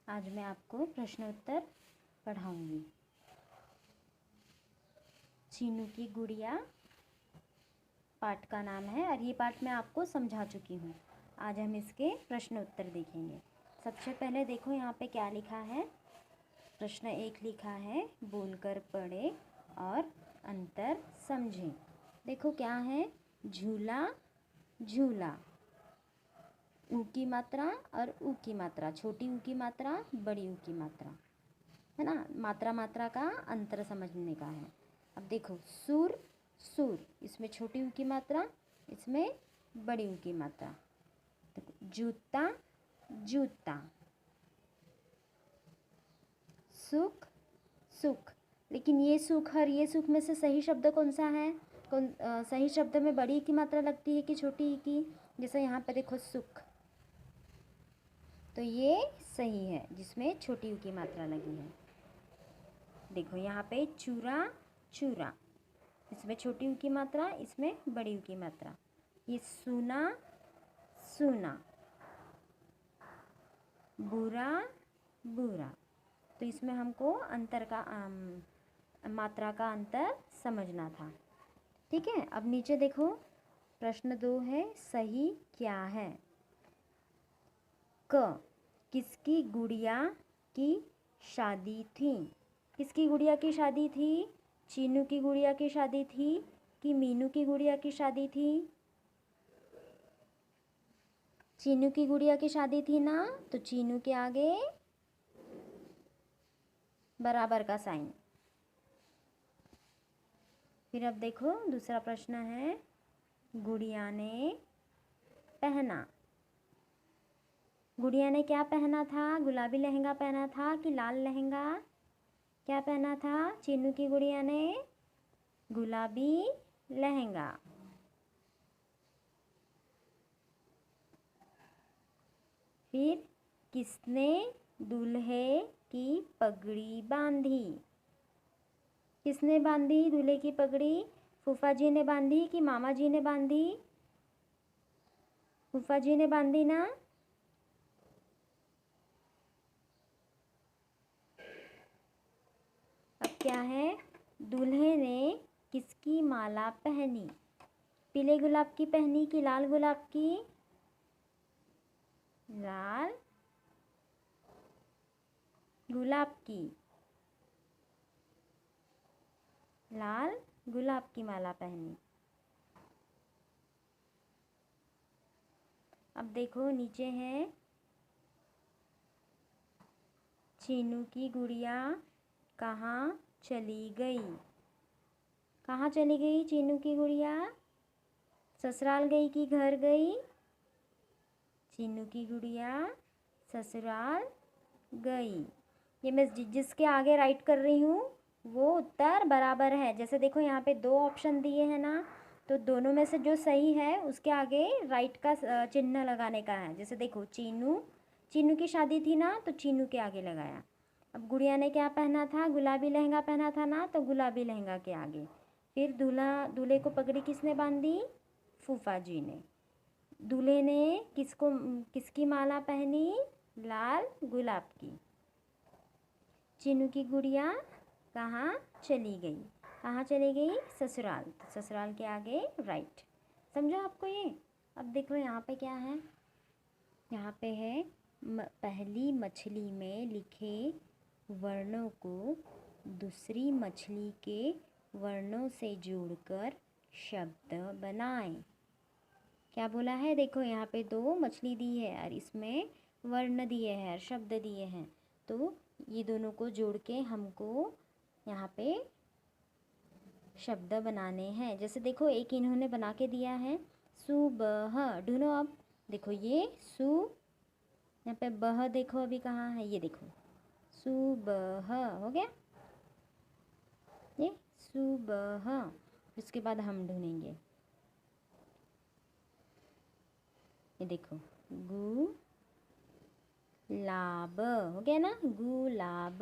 आज मैं आपको प्रश्न उत्तर पढ़ाऊंगी। चीनू की गुड़िया पाठ का नाम है और ये पाठ मैं आपको समझा चुकी हूँ। आज हम इसके प्रश्न उत्तर देखेंगे। सबसे पहले देखो यहाँ पे क्या लिखा है। प्रश्न 1 लिखा है, बोलकर पढ़े और अंतर समझें। देखो क्या है, झूला झूला। ऊ की मात्रा और ऊ की मात्रा, छोटी ऊ की मात्रा, बड़ी ऊ की मात्रा, है ना। मात्रा मात्रा का अंतर समझने का है। अब देखो सुर सुर, इसमें छोटी ऊ की मात्रा, इसमें बड़ी ऊ की मात्रा। देखो जूता जूता। सुख सुख। लेकिन ये सुख और ये सुख में से सही शब्द कौन सा है? सही शब्द में बड़ी की मात्रा लगती है कि छोटी की? जैसे यहाँ पे देखो सुख, तो ये सही है जिसमें छोटी ऊ की मात्रा लगी है। देखो यहाँ पे चूरा चूरा, इसमें छोटी ऊ की मात्रा, इसमें बड़ी ऊ की मात्रा। ये सुना सुना। बुरा बुरा, तो इसमें हमको अंतर का मात्रा का अंतर समझना था। ठीक है। अब नीचे देखो, प्रश्न 2 है, सही क्या है? क, किसकी गुड़िया की शादी थी? किसकी गुड़िया की शादी थी? चीनू की गुड़िया की शादी थी कि मीनू की गुड़िया की शादी थी? चीनू की गुड़िया की शादी थी ना, तो चीनू के आगे बराबर का साइन। फिर अब देखो दूसरा प्रश्न है, गुड़िया ने पहना। गुड़िया ने क्या पहना था? गुलाबी लहंगा पहना था कि लाल लहंगा? क्या पहना था चीनू की गुड़िया ने? गुलाबी लहंगा। फिर किसने दूल्हे की पगड़ी बांधी? किसने बांधी दूल्हे की पगड़ी? फूफा जी ने बांधी कि मामा जी ने बांधी? फूफा जी ने बांधी ना। अब क्या है, दूल्हे ने किसकी माला पहनी? पीले गुलाब की पहनी कि लाल गुलाब की? लाल गुलाब की। लाल गुलाब की माला पहनी। अब देखो नीचे है, चीनू की गुड़िया कहाँ चली गई? कहाँ चली गई चीनू की गुड़िया? ससुराल गई कि घर गई? चीनू की गुड़िया ससुराल गई। ये मैं जिसके आगे राइट कर रही हूँ वो उत्तर बराबर है। जैसे देखो यहाँ पे 2 ऑप्शन दिए हैं ना, तो दोनों में से जो सही है उसके आगे राइट का चिन्ह लगाने का है। जैसे देखो चीनू की शादी थी ना, तो चीनू के आगे लगाया। अब गुड़िया ने क्या पहना था? गुलाबी लहंगा पहना था ना, तो गुलाबी लहंगा के आगे। फिर दूल्हे को पगड़ी किसने बांधी? फूफा जी ने। दूल्हे ने किसकी माला पहनी? लाल गुलाब की। चीनू की गुड़िया कहाँ चली गई? कहाँ चली गई? ससुराल। तो ससुराल के आगे राइट। समझो आपको ये? अब देखो यहाँ पे क्या है, यहाँ पे है पहली मछली में लिखे वर्णों को दूसरी मछली के वर्णों से जोड़कर शब्द बनाएं। क्या बोला है? देखो यहाँ पे 2 मछली दी है और इसमें वर्ण दिए हैं, शब्द दिए हैं, तो ये दोनों को जोड़ के हमको यहाँ पे शब्द बनाने हैं। जैसे देखो एक इन्होंने बना के दिया है, सुबह। ढूंढो अब। देखो ये यहाँ पे बह देखो अभी कहाँ है, ये देखो सुबह हो गया, ये सुबह। उसके बाद हम ढूंढेंगे, ये देखो गुलाब हो गया ना, गुलाब।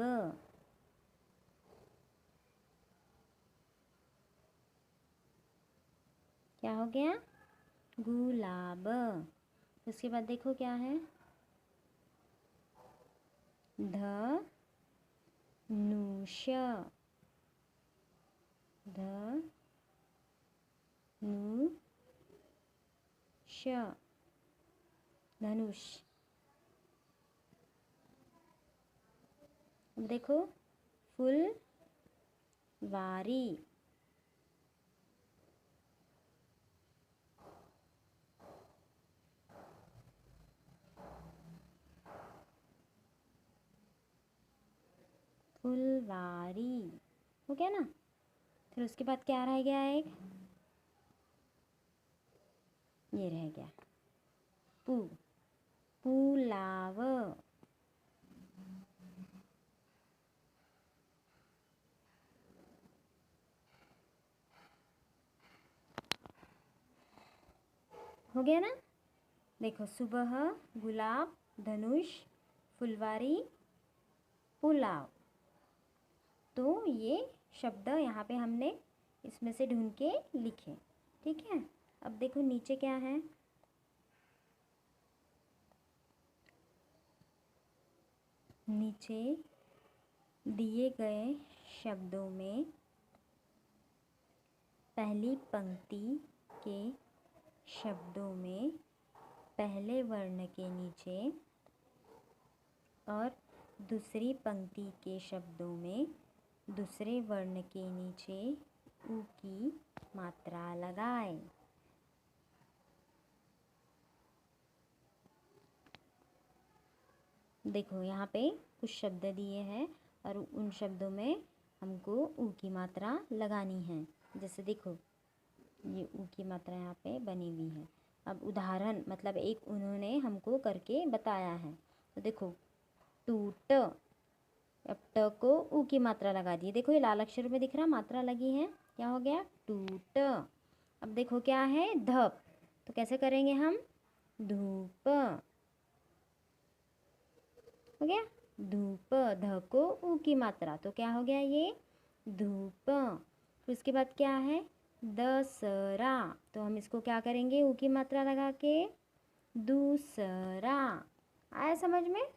क्या हो गया? गुलाब। उसके बाद देखो क्या है, धनुष, धनुष, धनुष। अब देखो फुलवारी, फुलवारी हो गया ना। फिर उसके बाद क्या रह गया, एक ये रह गया पुलाव, हो गया ना। देखो सुबह, गुलाब, धनुष, फुलवारी, पुलाव। तो ये शब्द यहाँ पे हमने इसमें से ढूंढ के लिखे, ठीक है। अब देखो नीचे क्या है, नीचे दिए गए शब्दों में पहली पंक्ति के शब्दों में पहले वर्ण के नीचे और दूसरी पंक्ति के शब्दों में दूसरे वर्ण के नीचे उ की मात्रा लगाएं। देखो यहाँ पे कुछ शब्द दिए हैं और उन शब्दों में हमको उ की मात्रा लगानी है। जैसे देखो ये उ की मात्रा यहाँ पे बनी हुई है। अब उदाहरण मतलब एक उन्होंने हमको करके बताया है। तो देखो टूट, अब ट को उ की मात्रा लगा दी। देखो ये लाल अक्षर में दिख रहा, मात्रा लगी है, क्या हो गया टूट। अब देखो क्या है धप, तो कैसे करेंगे हम, धूप हो गया, धूप। ध को उ की मात्रा, तो क्या हो गया ये धूप। फिर उसके बाद क्या है दसरा, तो हम इसको क्या करेंगे उ की मात्रा लगा के दूसरा। आया समझ में,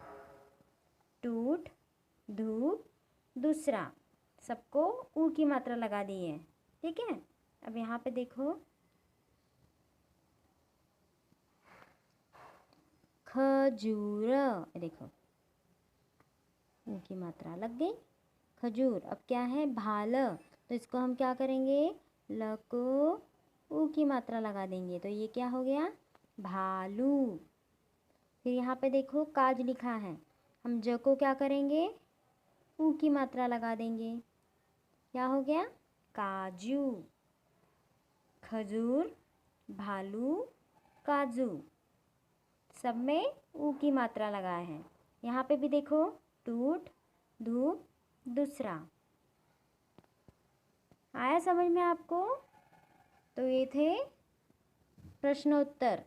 टूट, धूप, दूसरा, सबको उ की मात्रा लगा दी है, ठीक है। अब यहाँ पे देखो खजूर, देखो उ की मात्रा लग गई खजूर। अब क्या है भाल, तो इसको हम क्या करेंगे ल को उ की मात्रा लगा देंगे, तो ये क्या हो गया भालू। फिर यहाँ पे देखो काज लिखा है, हम ज को क्या करेंगे उ की मात्रा लगा देंगे, क्या हो गया काजू। खजूर, भालू, काजू, सब में उ की मात्रा लगाए हैं। यहाँ पे भी देखो टूट, धूप, दूसरा। आया समझ में आपको। तो ये थे प्रश्नोत्तर।